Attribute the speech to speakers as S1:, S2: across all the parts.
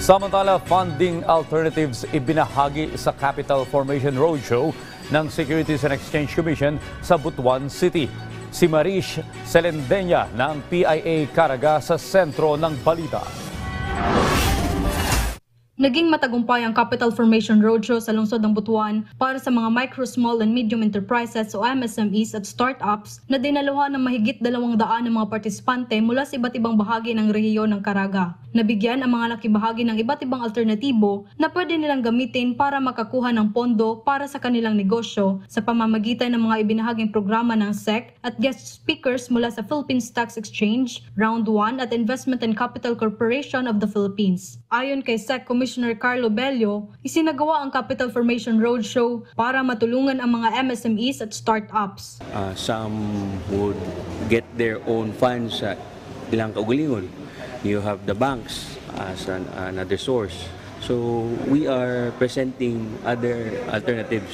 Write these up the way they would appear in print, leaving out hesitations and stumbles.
S1: Samantala, funding alternatives ibinahagi sa Capital Formation Roadshow ng Securities and Exchange Commission sa Butuan City. Si Marish Celendenya ng PIA Caraga sa sentro ng balita.
S2: Naging matagumpay ang Capital Formation Roadshow sa lungsod ng Butuan para sa mga micro, small and medium enterprises o MSMEs at startups na dinaluhan ng mahigit 200 ng mga partisipante mula sa iba't ibang bahagi ng rehiyon ng Caraga. Nabigyan ang mga nakibahagi ng iba't ibang alternatibo na pwede nilang gamitin para makakuha ng pondo para sa kanilang negosyo sa pamamagitan ng mga ibinahaging programa ng SEC at guest speakers mula sa Philippine Stock Exchange, Round 1 at Investment and Capital Corporation of the Philippines. Ayon kay SEC Commissioner Carlo Bello, isinagawa ang Capital Formation Roadshow para matulungan ang mga MSMEs at startups.
S3: Some would get their own funds sa ilang kaugalingon. You have the banks as another source. So we are presenting other alternatives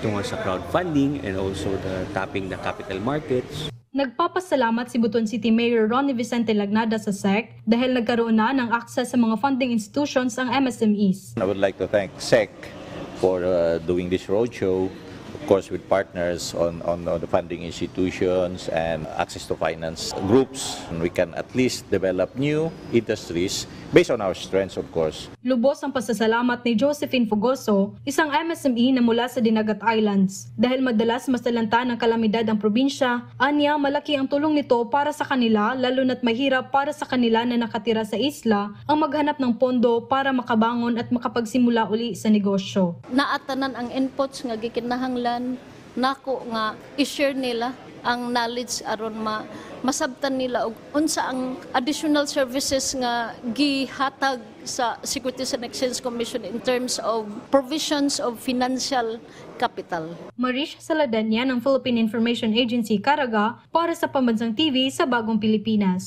S3: tungkol sa crowdfunding and also the tapping the capital markets.
S2: Nagpapasalamat si Butuan City Mayor Ronnie Vicente Lagnada sa SEC dahil nagkaroon na ng access sa mga funding institutions ang MSMEs.
S4: I would like to thank SEC for doing this roadshow, of course with partners on the funding institutions and access to finance groups. And we can at least develop new industries based on our strengths, of course.
S2: Lubos ang pasasalamat ni Josephine Fugoso, isang MSME na mula sa Dinagat Islands. Dahil madalas masalanta ng kalamidad ang probinsya, anya malaki ang tulong nito para sa kanila lalo na't mahirap para sa kanila na nakatira sa isla ang maghanap ng pondo para makabangon at makapagsimula uli sa negosyo.
S5: Naatanan ang inputs nga gikinahanglan nako nga i-share nila ang knowledge aron masabtan nila og unsa ang additional services nga gihatag sa Securities and Exchange Commission in terms of provisions of financial capital.
S2: Marish Celendenya ng Philippine Information Agency Caraga para sa Pambansang TV sa Bagong Pilipinas.